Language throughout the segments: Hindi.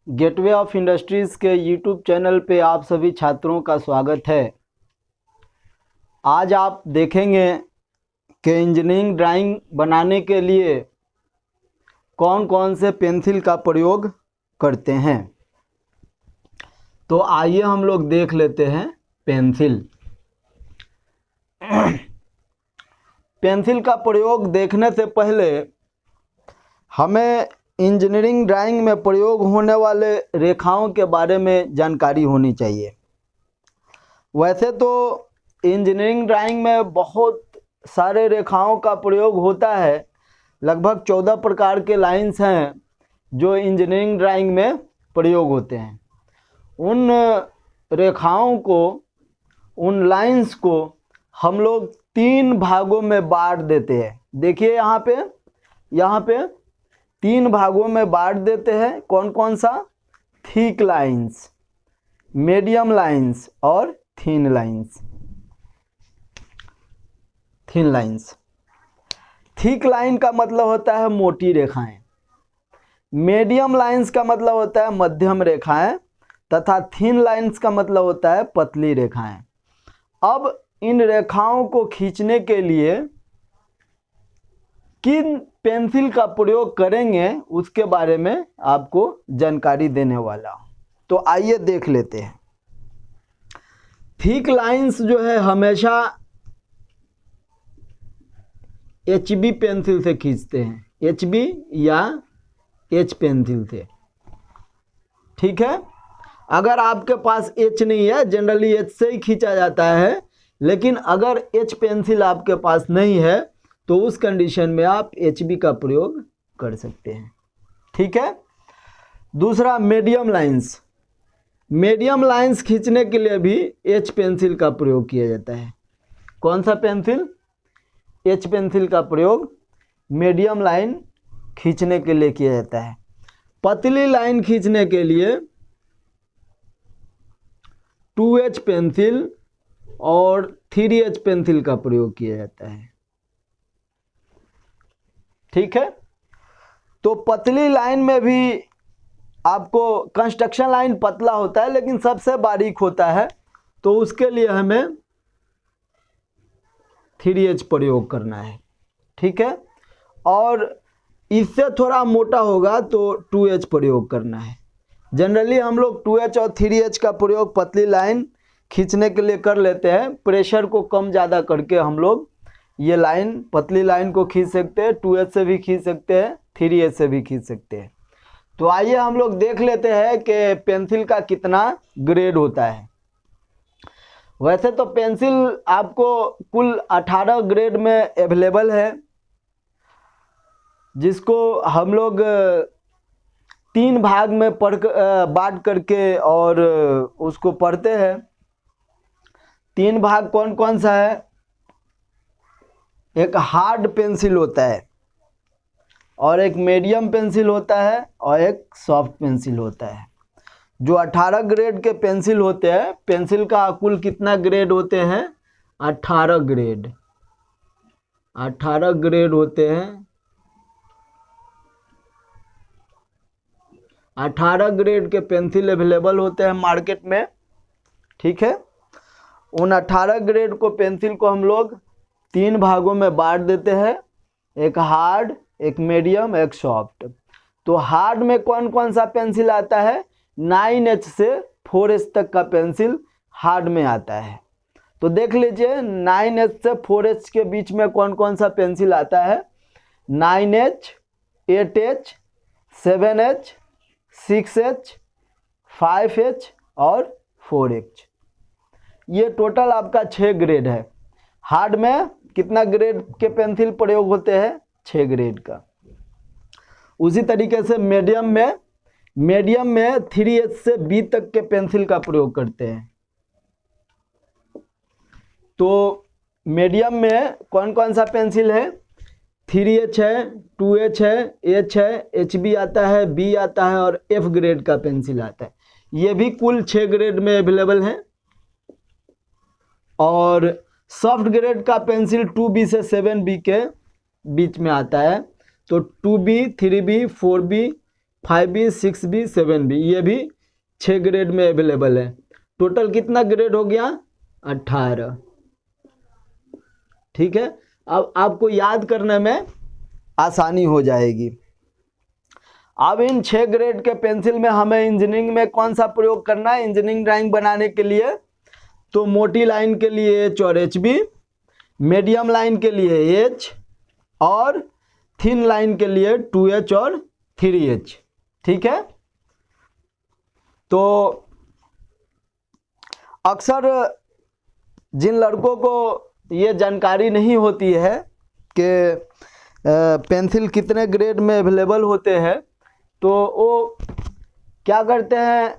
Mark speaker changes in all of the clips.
Speaker 1: गेटवे ऑफ इंडस्ट्रीज़ के यूट्यूब चैनल पे आप सभी छात्रों का स्वागत है। आज आप देखेंगे कि इंजीनियरिंग ड्राइंग बनाने के लिए कौन कौन से पेंसिल का प्रयोग करते हैं। तो आइए हम लोग देख लेते हैं पेंसिल। पेंसिल का प्रयोग देखने से पहले हमें इंजीनियरिंग ड्राइंग में प्रयोग होने वाले रेखाओं के बारे में जानकारी होनी चाहिए। वैसे तो इंजीनियरिंग ड्राइंग में बहुत सारे रेखाओं का प्रयोग होता है। लगभग 14 प्रकार के लाइंस हैं जो इंजीनियरिंग ड्राइंग में प्रयोग होते हैं। उन रेखाओं को, उन लाइंस को हम लोग 3 भागों में बांट देते हैं। देखिए यहाँ पे 3 भागों में बांट देते हैं। कौन कौन सा? थिक लाइंस, मीडियम लाइंस और thin lines. Thin lines, thick line का मतलब होता है मोटी रेखाएं, मीडियम लाइंस का मतलब होता है मध्यम रेखाएं तथा थिन लाइंस का मतलब होता है पतली रेखाएं। अब इन रेखाओं को खींचने के लिए किन पेंसिल का प्रयोग करेंगे उसके बारे में आपको जानकारी देने वाला हूं। तो आइए देख लेते हैं। थिक लाइंस जो है हमेशा HB पेंसिल से खींचते हैं, HB या H पेंसिल से। ठीक है, अगर आपके पास H नहीं है, जनरली H से ही खींचा जाता है, लेकिन अगर H पेंसिल आपके पास नहीं है तो उस कंडीशन में आप HB का प्रयोग कर सकते हैं। ठीक है। दूसरा, मीडियम लाइंस। मीडियम लाइंस खींचने के लिए भी H पेंसिल का प्रयोग किया जाता है। कौन सा पेंसिल? H पेंसिल का प्रयोग मीडियम लाइन खींचने के लिए किया जाता है। पतली लाइन खींचने के लिए 2H पेंसिल और 3H पेंसिल का प्रयोग किया जाता है। ठीक है। तो पतली लाइन में भी आपको, कंस्ट्रक्शन लाइन पतला होता है लेकिन सबसे बारीक होता है, तो उसके लिए हमें 3H प्रयोग करना है। ठीक है। और इससे थोड़ा मोटा होगा तो 2H प्रयोग करना है। जनरली हम लोग 2H और 3H का प्रयोग पतली लाइन खींचने के लिए कर लेते हैं। प्रेशर को कम ज़्यादा करके हम लोग ये लाइन, पतली लाइन को खींच सकते हैं। 2H से भी खींच सकते हैं, 3H से भी खींच सकते हैं। तो आइए हम लोग देख लेते हैं कि पेंसिल का कितना ग्रेड होता है। वैसे तो पेंसिल आपको कुल 18 ग्रेड में अवेलेबल है, जिसको हम लोग 3 भाग में बांट करके और उसको पढ़ते हैं। 3 भाग कौन कौन सा है? एक हार्ड पेंसिल होता है, और एक मीडियम पेंसिल होता है, और एक सॉफ्ट पेंसिल होता है। जो 18 ग्रेड के पेंसिल होते हैं, पेंसिल का कुल कितना ग्रेड होते हैं? 18 ग्रेड। 18 ग्रेड होते हैं। 18 ग्रेड के पेंसिल अवेलेबल होते हैं मार्केट में। ठीक है। उन 18 ग्रेड को, पेंसिल को हम लोग 3 भागों में बांट देते हैं। एक हार्ड, एक मीडियम, एक सॉफ्ट। तो हार्ड में कौन कौन सा पेंसिल आता है? 9H से 4H तक का पेंसिल हार्ड में आता है। तो देख लीजिए 9H से 4H के बीच में कौन कौन सा पेंसिल आता है? 9H, 8H, 7H, 6H, 5H और 4H। ये टोटल आपका 6 ग्रेड है। हार्ड में कितना ग्रेड के पेंसिल प्रयोग होते हैं? 6 ग्रेड का। उसी तरीके से मीडियम में 3H से B तक के पेंसिल का प्रयोग करते हैं। तो मीडियम में कौन कौन सा पेंसिल है? 3H है, 2H है, H है, HB आता है, B आता है और F ग्रेड का पेंसिल आता है। ये भी कुल 6 ग्रेड में अवेलेबल है। और सॉफ्ट ग्रेड का पेंसिल 2B से 7B के बीच में आता है। तो 2B, 3B, 4B, 5B 6B 7B, ये भी 6 ग्रेड में अवेलेबल है। टोटल कितना ग्रेड हो गया? 18। ठीक है, अब आपको याद करने में आसानी हो जाएगी। अब इन 6 ग्रेड के पेंसिल में हमें इंजीनियरिंग में कौन सा प्रयोग करना है? इंजीनियरिंग ड्राइंग बनाने के लिए तो मोटी लाइन के लिए H और HB, मीडियम लाइन के लिए H और थिन लाइन के लिए 2H और 3H। ठीक है, तो अक्सर जिन लड़कों को ये जानकारी नहीं होती है कि पेंसिल कितने ग्रेड में अवेलेबल होते हैं, तो वो क्या करते हैं,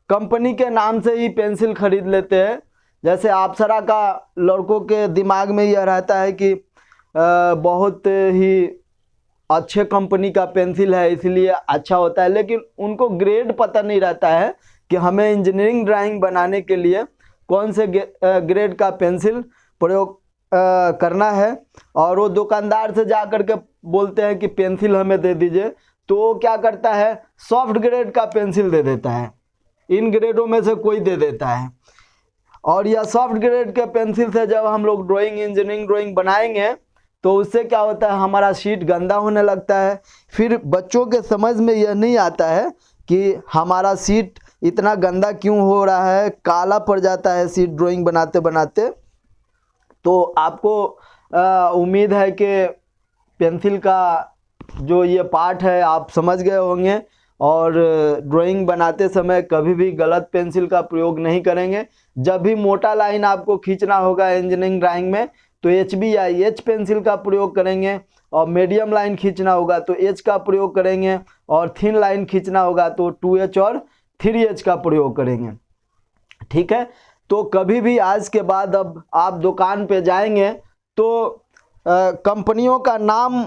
Speaker 1: कंपनी के नाम से ही पेंसिल खरीद लेते हैं। जैसे अप्सरा का लड़कों के दिमाग में यह रहता है कि बहुत ही अच्छे कंपनी का पेंसिल है इसलिए अच्छा होता है, लेकिन उनको ग्रेड पता नहीं रहता है कि हमें इंजीनियरिंग ड्राइंग बनाने के लिए कौन से ग्रेड का पेंसिल प्रयोग करना है। और वो दुकानदार से जा कर के बोलते हैं कि पेंसिल हमें दे दीजिए, तो वो क्या करता है, सॉफ्ट ग्रेड का पेंसिल दे देता है, इन ग्रेडों में से कोई दे देता है। और यह सॉफ्ट ग्रेड के पेंसिल से जब हम लोग इंजीनियरिंग ड्राइंग बनाएंगे तो उससे क्या होता है, हमारा शीट गंदा होने लगता है। फिर बच्चों के समझ में यह नहीं आता है कि हमारा शीट इतना गंदा क्यों हो रहा है, काला पड़ जाता है शीट ड्राइंग बनाते बनाते। तो आपको उम्मीद है कि पेंसिल का जो ये पार्ट है आप समझ गए होंगे, और ड्राइंग बनाते समय कभी भी गलत पेंसिल का प्रयोग नहीं करेंगे। जब भी मोटा लाइन आपको खींचना होगा इंजीनियरिंग ड्राइंग में तो HB या H पेंसिल का प्रयोग करेंगे, और मीडियम लाइन खींचना होगा तो H का प्रयोग करेंगे, और थिन लाइन खींचना होगा तो 2H और 3H का प्रयोग करेंगे। ठीक है, तो कभी भी आज के बाद अब आप दुकान पे जाएंगे तो कंपनियों का नाम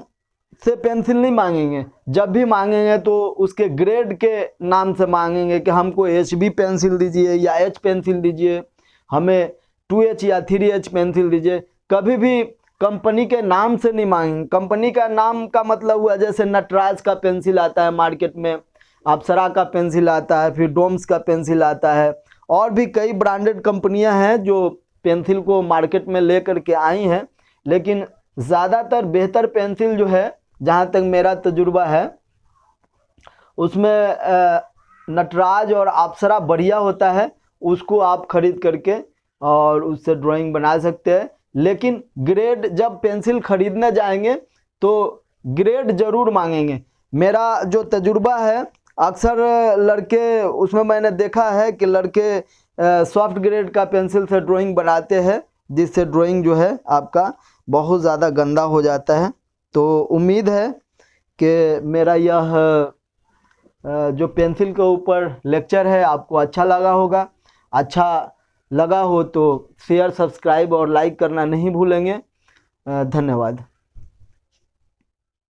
Speaker 1: से पेंसिल नहीं मांगेंगे, जब भी मांगेंगे तो उसके ग्रेड के नाम से मांगेंगे कि हमको HB पेंसिल दीजिए या H पेंसिल दीजिए, हमें 2H या 3H पेंसिल दीजिए। कभी भी कंपनी के नाम से नहीं मांगेंगे। कंपनी का नाम का मतलब हुआ जैसे नटराज का पेंसिल आता है मार्केट में, अप्सरा का पेंसिल आता है, फिर डोम्स का पेंसिल आता है, और भी कई ब्रांडेड कंपनियां हैं जो पेंसिल को मार्केट में लेकर के आई हैं। लेकिन ज़्यादातर बेहतर पेंसिल जो है, जहाँ तक मेरा तजुर्बा है, उसमें नटराज और अप्सरा बढ़िया होता है, उसको आप खरीद करके और उससे ड्राइंग बना सकते हैं। लेकिन ग्रेड जब पेंसिल खरीदने जाएंगे तो ग्रेड ज़रूर मांगेंगे। मेरा जो तजुर्बा है, अक्सर लड़के, उसमें मैंने देखा है कि लड़के सॉफ्ट ग्रेड का पेंसिल से ड्राइंग बनाते हैं, जिससे ड्राइंग जो है आपका बहुत ज़्यादा गंदा हो जाता है। तो उम्मीद है कि मेरा यह जो पेंसिल के ऊपर लेक्चर है आपको अच्छा लगा होगा। अच्छा लगा हो तो शेयर, सब्सक्राइब और लाइक करना नहीं भूलेंगे। धन्यवाद।